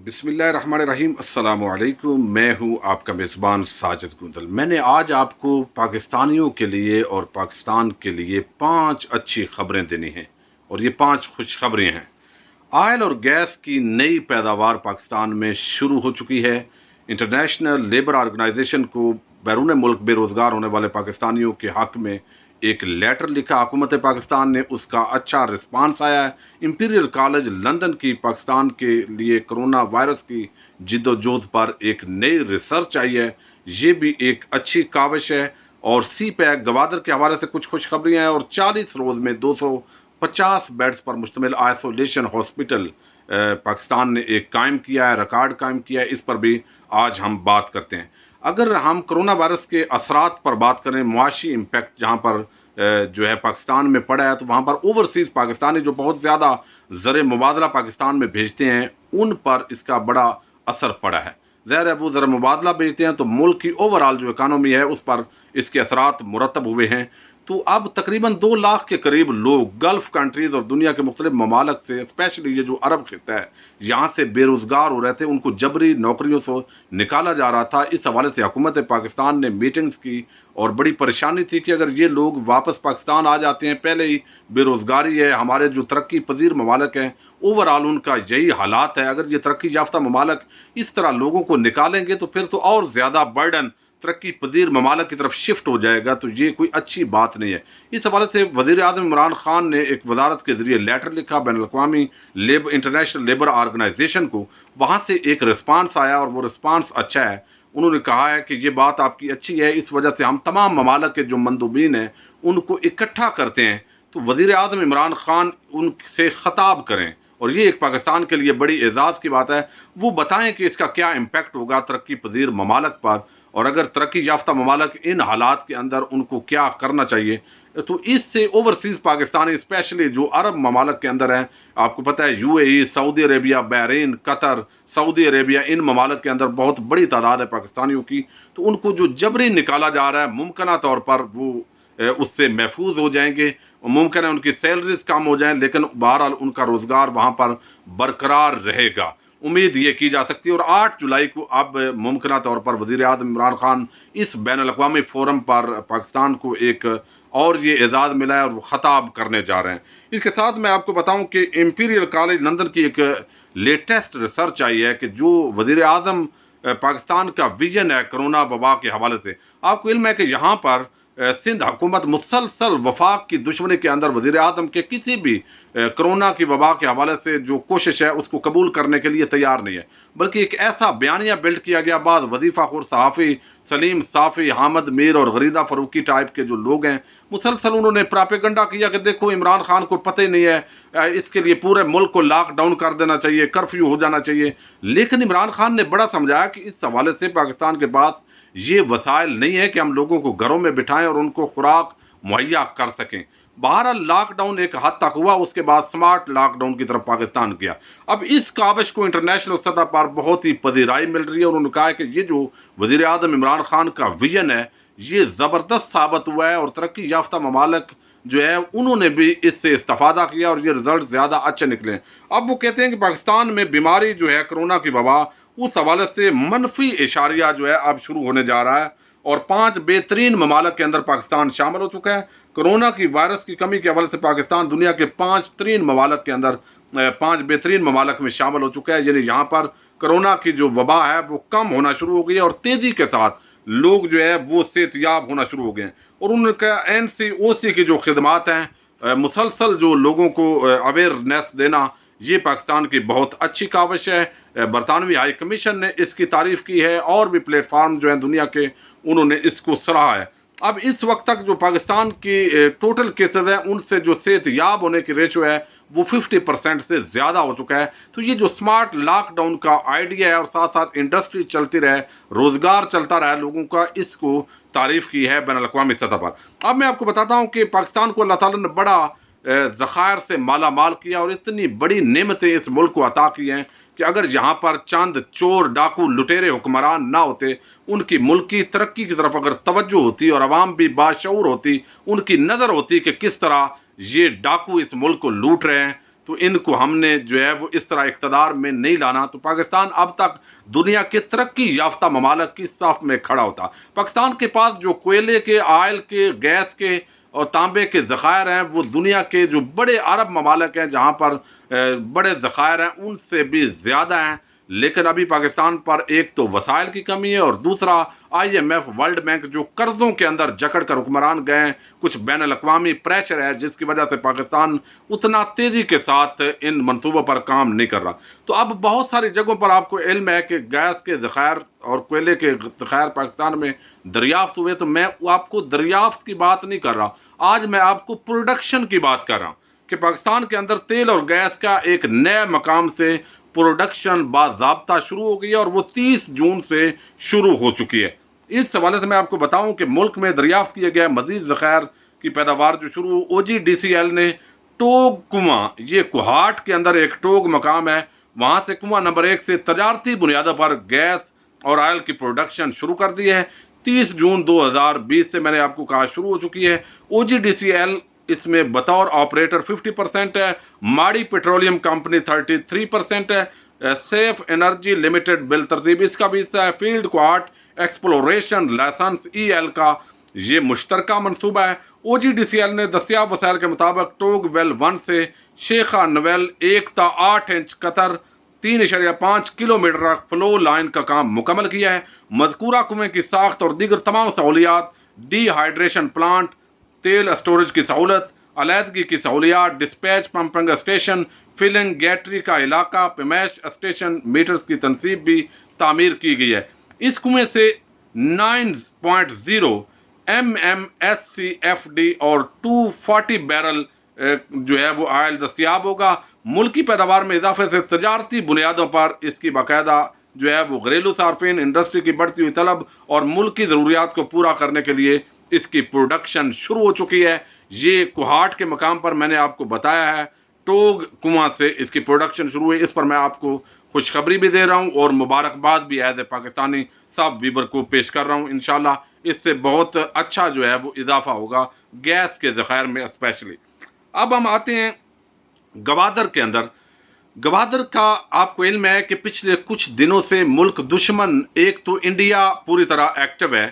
बिस्मिल्लाहिर्रहमानिर्रहीम अस्सलामु अलैकुम। मैं हूं आपका मेज़बान साजिद गुंदल। मैंने आज आपको पाकिस्तानियों के लिए और पाकिस्तान के लिए 5 अच्छी खबरें देनी हैं और ये 5 खुशखबरें हैं। ऑयल और गैस की नई पैदावार पाकिस्तान में शुरू हो चुकी है। इंटरनेशनल लेबर ऑर्गेनाइजेशन को बैरून मुल्क बेरोज़गार होने वाले पाकिस्तानियों के हक़ में एक लेटर लिखा हुकूमत पाकिस्तान ने, उसका अच्छा रिस्पांस आया है। इंपीरियल कॉलेज लंदन की पाकिस्तान के लिए कोरोना वायरस की जिद्दोजहद पर एक नई रिसर्च आई है, ये भी एक अच्छी काविश है। और सी पैक गवादर के हवाले से कुछ खुशखबरियाँ हैं और 40 रोज़ में 250 बेड्स पर मुश्तमिल आइसोलेशन हॉस्पिटल पाकिस्तान ने एक कायम किया है, रिकॉर्ड कायम किया है। इस पर भी आज हम बात करते हैं। अगर हम कोरोना वायरस के असरात पर बात करें, मुआशी इम्पैक्ट जहाँ पर जो है पाकिस्तान में पड़ा है, तो वहाँ पर ओवरसीज़ पाकिस्तानी जो बहुत ज़्यादा ज़र मुबादला पाकिस्तान में भेजते हैं, उन पर इसका बड़ा असर पड़ा है। ज़ाहिर है वो ज़र मुबादला भेजते हैं तो मुल्क की ओवरऑल जो इकानमी है उस पर इसके असरात मुरतब हुए हैं। तो अब तकरीबन 2 लाख के करीब लोग गल्फ़ कंट्रीज़ और दुनिया के मुख्तलिफ ममालिक से, स्पेशली ये जो अरब खिता है, यहाँ से बेरोज़गार हो रहे थे, उनको जबरी नौकरियों से निकाला जा रहा था। इस हवाले से हुकूमत पाकिस्तान ने मीटिंग्स की और बड़ी परेशानी थी कि अगर ये लोग वापस पाकिस्तान आ जाते हैं, पहले ही बेरोज़गारी है, हमारे जो तरक्की पजीर ममालिक हैं ओवरऑल उनका यही हालात है। अगर ये तरक्की याफ्ता ममालिक इस तरह लोगों को निकालेंगे तो फिर तो और ज़्यादा बर्डन तरक्की पजीर ममालिक की तरफ शिफ्ट हो जाएगा, तो ये कोई अच्छी बात नहीं है। इस हवाले से वज़ीर आज़म इमरान खान ने एक वजारत के ज़रिए लेटर लिखा बैनुल-अक़वामी इंटरनेशनल लेबर ऑर्गेनाइजेशन को। वहाँ से एक रिस्पांस आया और वो रिस्पांस अच्छा है। उन्होंने कहा है कि ये बात आपकी अच्छी है, इस वजह से हम तमाम ममालिक के जो मंदूबीन हैं उनको इकट्ठा करते हैं, तो वज़ीर आज़म इमरान खान उनसे ख़िताब करें और ये एक पाकिस्तान के लिए बड़ी एजाज़ की बात है। वो बताएं कि इसका क्या इम्पैक्ट होगा तरक्की पजीर ममालिक पर, और अगर तरक्की याफ्ता ममालिक इन हालात के अंदर उनको क्या करना चाहिए। तो इससे ओवरसीज़ पाकिस्तानी, स्पेशली जो अरब ममालिक के अंदर हैं, आपको पता है UAE, Saudi Arabia, Bahrain, Qatar, Saudi Arabia, इन ममालिक के अंदर बहुत बड़ी तादाद है पाकिस्तानियों की। तो उनको जो जबरी निकाला जा रहा है, मुमकिन तौर पर वो उससे महफूज हो जाएंगे। मुमकिन है उनकी सैलरीज कम हो जाएं, लेकिन बहरहाल उनका रोज़गार वहाँ पर बरकरार रहेगा, उम्मीद ये की जा सकती है। और 8 जुलाई को अब मुमकिन तौर पर वज़ीर आज़म इमरान खान इस बैनुल-अक़वामी फोरम पर पाकिस्तान को एक और ये एजाज़ मिला है और वो ख़िताब करने जा रहे हैं। इसके साथ मैं आपको बताऊं कि इंपीरियल कॉलेज लंदन की एक लेटेस्ट रिसर्च आई है कि जो वज़ीर आज़म पाकिस्तान का विजन है कोरोना वबा के हवाले से, आपको इल्म है कि यहाँ पर सिंध हुकूमत मुसलसल वफाक की दुश्मनी के अंदर वज़ीर आज़म के किसी भी कोरोना की वबा के हवाले से जो कोशिश है उसको कबूल करने के लिए तैयार नहीं है, बल्कि एक ऐसा बयानिया बिल्ड किया गया। बाद वजीफ़ाखोर सहाफ़ी सलीम साफ़ी, हामिद मीर और गरीदा फ़रूकी टाइप के जो लोग हैं, मुसलसल उन्होंने प्रोपेगेंडा किया कि देखो इमरान खान को पता ही नहीं है, इसके लिए पूरे मुल्क को लॉकडाउन कर देना चाहिए, कर्फ्यू हो जाना चाहिए। लेकिन इमरान खान ने बड़ा समझाया कि इस हवाले से पाकिस्तान के पास ये वसाइल नहीं है कि हम लोगों को घरों में बिठाएं और उनको खुराक मुहैया कर सकें। बहरहाल लॉकडाउन एक हद तक हुआ, उसके बाद स्मार्ट लॉकडाउन की तरफ पाकिस्तान गया। अब इस काविश को इंटरनेशनल सतह पर बहुत ही पजीराई मिल रही है और उन्होंने कहा है कि ये जो वज़ीर आज़म इमरान खान का विजन है ये ज़बरदस्त साबित हुआ है और तरक्की याफ्ता ममालिक जो है उन्होंने भी इससे इस्तेफादा किया और ये रिजल्ट ज़्यादा अच्छे निकले। अब वो कहते हैं कि पाकिस्तान में बीमारी जो है कोरोना की वबा, उस हवाले से मनफी इशारिया जो है अब शुरू होने जा रहा है और 5 बेहतरीन ममालिक के अंदर पाकिस्तान शामिल हो चुका है। कोरोना की वायरस की कमी के हवाले से पाकिस्तान दुनिया के 5 बेहतरीन ममालिक के अंदर 5 बेहतरीन ममालिक में शामिल हो चुका है। यानी यहाँ पर कोरोना की जो वबा है वो कम होना शुरू हो गई है और तेज़ी के साथ लोग जो है वो सेहतयाब होना शुरू हो गए हैं। और उनका NCOC की जो खिदमात हैं, मुसलसल जो लोगों को अवेयरनेस देना, ये पाकिस्तान की बहुत अच्छी काविश है। बरतानवी हाई कमीशन ने इसकी तारीफ़ की है और भी प्लेटफार्म जो हैं दुनिया के उन्होंने इसको सराहा है। अब इस वक्त तक जो पाकिस्तान की टोटल केसेस हैं उनसे जो सेहतयाब होने की रेशो है वो 50% से ज़्यादा हो चुका है। तो ये जो स्मार्ट लॉकडाउन का आइडिया है और साथ साथ इंडस्ट्री चलती रहे, रोज़गार चलता रहे लोगों का, इसको तारीफ़ की है बैनुल-अक़वामी सतह पर। अब मैं आपको बताता हूँ कि पाकिस्तान को अल्लाह ताला ने बड़ा ज़खायर से माला माल किया और इतनी बड़ी नेमतें इस मुल्क को अता की हैं कि अगर यहाँ पर चंद चोर डाकू लुटेरे हुक्मरान ना होते, उनकी मुल्क की तरक्की की तरफ अगर तवज्जो होती और आवाम भी बाशऊर होती, उनकी नज़र होती कि किस तरह ये डाकू इस मुल्क को लूट रहे हैं, تو ان کو ہم نے جو ہے وہ اس طرح اقتدار میں نہیں لانا تو پاکستان اب تک دنیا کے ترقی یافتہ ممالک کی صف میں کھڑا ہوتا۔ پاکستان کے پاس جو کوئلے کے، آئل کے، گیس کے اور تانبے کے ذخائر ہیں وہ دنیا کے جو بڑے عرب ممالک ہیں جہاں پر بڑے ذخائر ہیں ان سے بھی زیادہ ہیں، لیکن ابھی پاکستان پر ایک تو وسائل کی کمی ہے اور دوسرا IMF ورلڈ بینک جو قرضوں کے اندر جکڑ کر حکمران گئے ہیں، کچھ بین الاقوامی پریشر ہے جس کی وجہ سے پاکستان اتنا تیزی کے ساتھ ان منصوبوں پر کام نہیں کر رہا۔ تو اب بہت ساری جگہوں پر آپ کو علم ہے کہ گیس کے ذخائر اور کوئلے کے ذخائر پاکستان میں دریافت ہوئے، تو میں آپ کو دریافت کی بات نہیں کر رہا، آج میں آپ کو پروڈکشن کی بات کر رہا ہوں کہ پاکستان کے اندر تیل اور گیس کا ایک نئے مقام سے پروڈکشن باضابطہ شروع ہو گئی ہے اور وہ 30 جون سے شروع ہو چکی ہے۔ اس حوالے سے میں آپ کو بتاؤں کہ ملک میں دریافت کیے گئے مزید ذخائر کی پیداوار جو شروع OGDCL نے ٹوگ کنواں، یہ کوہاٹ کے اندر ایک ٹوگ مقام ہے، وہاں سے کنواں نمبر 1 سے تجارتی بنیادوں پر گیس اور آئل کی پروڈکشن شروع کر دی ہے۔ 30 جون 2020 سے میں نے آپ کو کہا شروع ہو چکی ہے۔ OGDCL اس میں بطور آپریٹر 50% ہے، ماڑی پیٹرولیم کمپنی 33% ہے، سیف انرجی لمیٹڈ بالترتیب اس کا بھی حصہ ہے، field Kohat exploration licence EL کا یہ مشترکہ منصوبہ ہے۔ OGDCL نے دستیاب وسائل کے مطابق ٹوگ ویل 1 سے شیخا نویل 1 تا 8 انچ قطر 3.5 کلومیٹر فلو لائن کا کام مکمل کیا ہے۔ مذکورہ کنویں کی ساخت اور دیگر تمام سہولیات، ڈی ہائیڈریشن پلانٹ، تیل اسٹوریج کی سہولت، علیحدگی کی سہولیات، ڈسپیچ پمپنگ اسٹیشن، فلنگ گیٹری کا علاقہ، پیمائش اسٹیشن، میٹرز کی تنصیب بھی تعمیر کی گئی ہے۔ اس کنویں سے 9.0 MMSCFD اور 240 بیرل جو ہے وہ آئل دستیاب ہوگا۔ ملکی پیداوار میں اضافے سے تجارتی بنیادوں پر اس کی باقاعدہ جو ہے وہ گھریلو صارفین، انڈسٹری کی بڑھتی ہوئی طلب اور ملکی ضروریات کو پورا کرنے کے لیے اس کی پروڈکشن شروع ہو چکی ہے۔ یہ کوہاٹ کے مقام پر میں نے آپ کو بتایا ہے، ٹوگ کنواں سے اس کی پروڈکشن شروع ہوئی۔ اس پر میں آپ کو خوشخبری بھی دے رہا ہوں اور مبارکباد بھی ایز اے پاکستانی سب ویور کو پیش کر رہا ہوں۔ انشاءاللہ اس سے بہت اچھا جو ہے وہ اضافہ ہوگا گیس کے ذخائر میں اسپیشلی۔ اب ہم آتے ہیں گوادر کے اندر۔ گوادر کا آپ کو علم ہے کہ پچھلے کچھ دنوں سے ملک دشمن، ایک تو انڈیا پوری طرح ایکٹیو ہے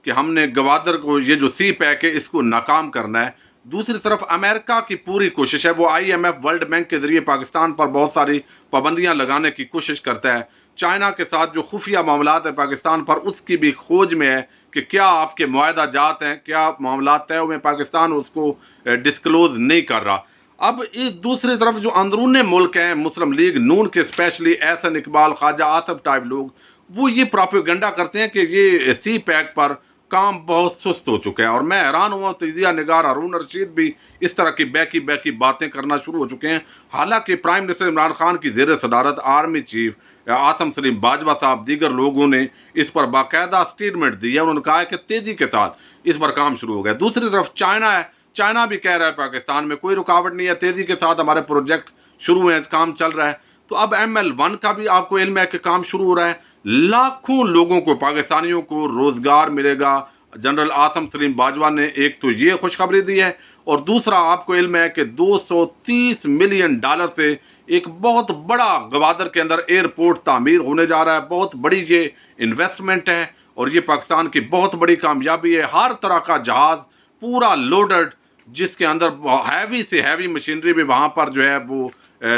کہ ہم نے گوادر کو، یہ جو سی پیک ہے اس کو ناکام کرنا ہے، دوسری طرف امریکہ کی پوری کوشش ہے، وہ IMF ورلڈ بینک کے ذریعے پاکستان پر بہت ساری پابندیاں لگانے کی کوشش کرتا ہے۔ چائنا کے ساتھ جو خفیہ معاملات ہیں پاکستان پر، اس کی بھی کھوج میں ہے کہ کیا آپ کے معاہدہ جات ہیں، کیا معاملات طے ہوئے، پاکستان اس کو ڈسکلوز نہیں کر رہا۔ اب اس دوسری طرف جو اندرون ملک ہیں، مسلم لیگ نون کے اسپیشلی احسن اقبال، خواجہ آصف ٹائپ لوگ، وہ یہ پروپیگنڈا کرتے ہیں کہ یہ سی پیک پر کام بہت سست ہو چکا ہے، اور میں حیران ہوا، تجزیہ نگار ہارون رشید بھی اس طرح کی بیکی باتیں کرنا شروع ہو چکے ہیں۔ حالانکہ پرائم منسٹر عمران خان کی زیر صدارت آرمی چیف آصم سلیم باجوہ صاحب، دیگر لوگوں نے اس پر باقاعدہ سٹیٹمنٹ دی ہے، انہوں نے کہا ہے کہ تیزی کے ساتھ اس پر کام شروع ہو گیا۔ دوسری طرف چائنا ہے، چائنا بھی کہہ رہا ہے پاکستان میں کوئی رکاوٹ نہیں ہے، تیزی کے ساتھ ہمارے پروجیکٹ شروع ہیں، کام چل رہا ہے۔ تو اب ML1 کا بھی آپ کو علم ہے کہ کام شروع ہو رہا ہے، لاکھوں لوگوں کو، پاکستانیوں کو روزگار ملے گا۔ جنرل آصم سلیم باجوہ نے ایک تو یہ خوشخبری دی ہے، اور دوسرا آپ کو علم ہے کہ $230 ملین سے ایک بہت بڑا گوادر کے اندر ایئرپورٹ تعمیر ہونے جا رہا ہے۔ بہت بڑی یہ انویسٹمنٹ ہے اور یہ پاکستان کی بہت بڑی کامیابی ہے۔ ہر طرح کا جہاز پورا لوڈڈ، جس کے اندر ہیوی سے ہیوی مشینری بھی وہاں پر جو ہے وہ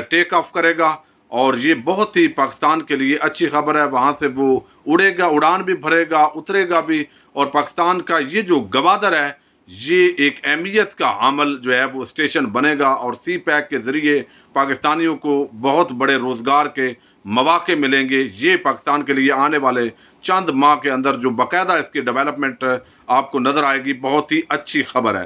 ٹیک آف کرے گا، اور یہ بہت ہی پاکستان کے لیے اچھی خبر ہے۔ وہاں سے وہ اڑے گا، اڑان بھی بھرے گا، اترے گا بھی، اور پاکستان کا یہ جو گوادر ہے یہ ایک اہمیت کا حامل جو ہے وہ اسٹیشن بنے گا، اور سی پیک کے ذریعے پاکستانیوں کو بہت بڑے روزگار کے مواقع ملیں گے۔ یہ پاکستان کے لیے آنے والے چند ماہ کے اندر جو باقاعدہ اس کی ڈیولپمنٹ آپ کو نظر آئے گی، بہت ہی اچھی خبر ہے۔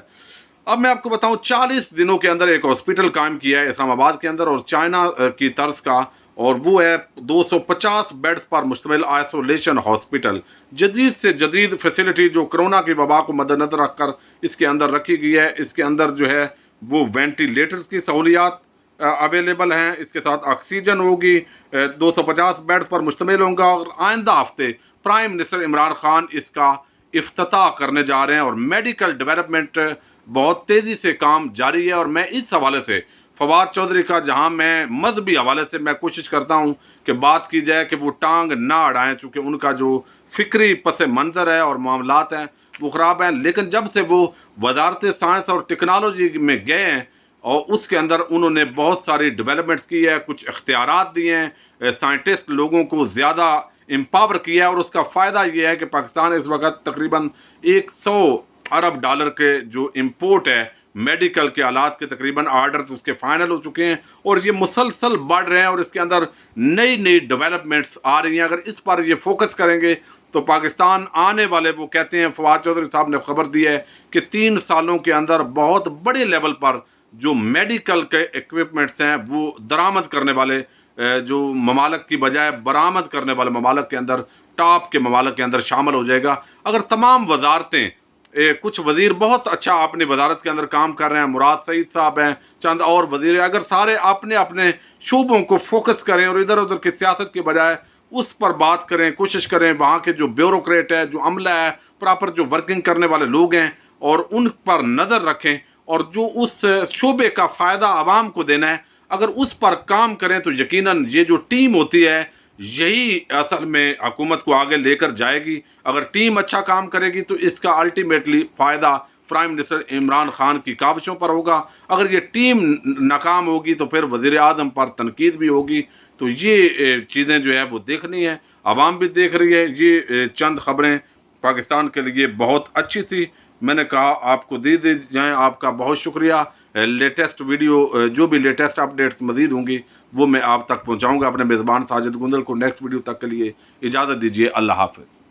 اب میں آپ کو بتاؤں 40 دنوں کے اندر ایک ہاسپٹل قائم کیا ہے اسلام آباد کے اندر، اور چائنا کی طرز کا، اور وہ ہے 250 بیڈز پر مشتمل آئسولیشن ہاسپٹل، جدید سے جدید فیسلٹی جو کرونا کی وبا کو مد نظر رکھ کر اس کے اندر رکھی گئی ہے۔ اس کے اندر جو ہے وہ وینٹیلیٹرز کی سہولیات اویلیبل ہیں، اس کے ساتھ آکسیجن ہوگی، 250 بیڈز پر مشتمل ہوں گا، اور آئندہ ہفتے پرائم منسٹر عمران خان اس کا افتتاح کرنے جا رہے ہیں، اور میڈیکل ڈیولپمنٹ بہت تیزی سے کام جاری ہے۔ اور میں اس حوالے سے फवाद चौधरी का जहां मैं मजहबी हवाले से मैं कोशिश करता हूं कि बात की जाए कि वो टांग ना अड़ाएं, चूँकि उनका जो फिक्री पस मंज़र है और मामलात हैं वो ख़राब हैं, लेकिन जब से वो वजारत साइंस और टेक्नोलॉजी में गए हैं और उसके अंदर उन्होंने बहुत सारी डेवलपमेंट्स की है, कुछ इख्तियारात दिए हैं, साइंटिस्ट लोगों को ज़्यादा एम्पावर किया है, और उसका फ़ायदा ये है कि पाकिस्तान इस वक्त तकरीबन 100 अरब डॉलर के जो इम्पोर्ट है मेडिकल के आलात के, तकरीबन आर्डर्स उसके फाइनल हो चुके हैं और ये मुसलसल बढ़ रहे हैं और इसके अंदर नई नई डेवलपमेंट्स आ रही हैं। अगर इस पर ये फोकस करेंगे तो पाकिस्तान आने वाले, वो कहते हैं, फवाद चौधरी साहब ने खबर दी है कि 3 सालों के अंदर बहुत बड़े लेवल पर जो मेडिकल के इक्विपमेंट्स हैं वो दरामद करने वाले जो ममालक की बजाय बरामद करने वाले ममालक के अंदर, टॉप के ममालक के अंदर शामिल हो जाएगा। अगर तमाम वजारतें, कुछ वजीर बहुत अच्छा अपनी वजारत के अंदर काम कर रहे हैं, मुराद सईद साहब हैं, चंद और वजीर, अगर सारे अपने अपने शोबों को फोकस करें और इधर उधर की सियासत के बजाय उस पर बात करें, कोशिश करें, वहाँ के जो ब्यूरोक्रेट है, जो अमला है, प्रॉपर जो वर्किंग करने वाले लोग हैं, और उन पर नज़र रखें, और जो उस शोबे का फ़ायदा आवाम को देना है, अगर उस पर काम करें तो यकीनन ये जो टीम होती है यही असल में हुकूमत को आगे लेकर जाएगी। अगर टीम अच्छा काम करेगी तो इसका अल्टीमेटली फ़ायदा प्राइम मिनिस्टर इमरान खान की काविशों पर होगा। अगर ये टीम नाकाम होगी तो फिर वज़ीर आज़म पर तनकीद भी होगी। तो ये चीज़ें जो है वो देखनी है, आवाम भी देख रही है। ये चंद खबरें पाकिस्तान के लिए बहुत अच्छी थी, मैंने कहा आपको दे दी जाएँ। आपका बहुत शुक्रिया। लेटेस्ट वीडियो, जो भी लेटेस्ट अपडेट्स मज़ीद होंगी वो मैं आप तक पहुँचाऊँगा। अपने मेज़बान साजिद गुंदल को नेक्स्ट वीडियो तक के लिए इजाज़त दीजिए। अल्लाह हाफ़िज़।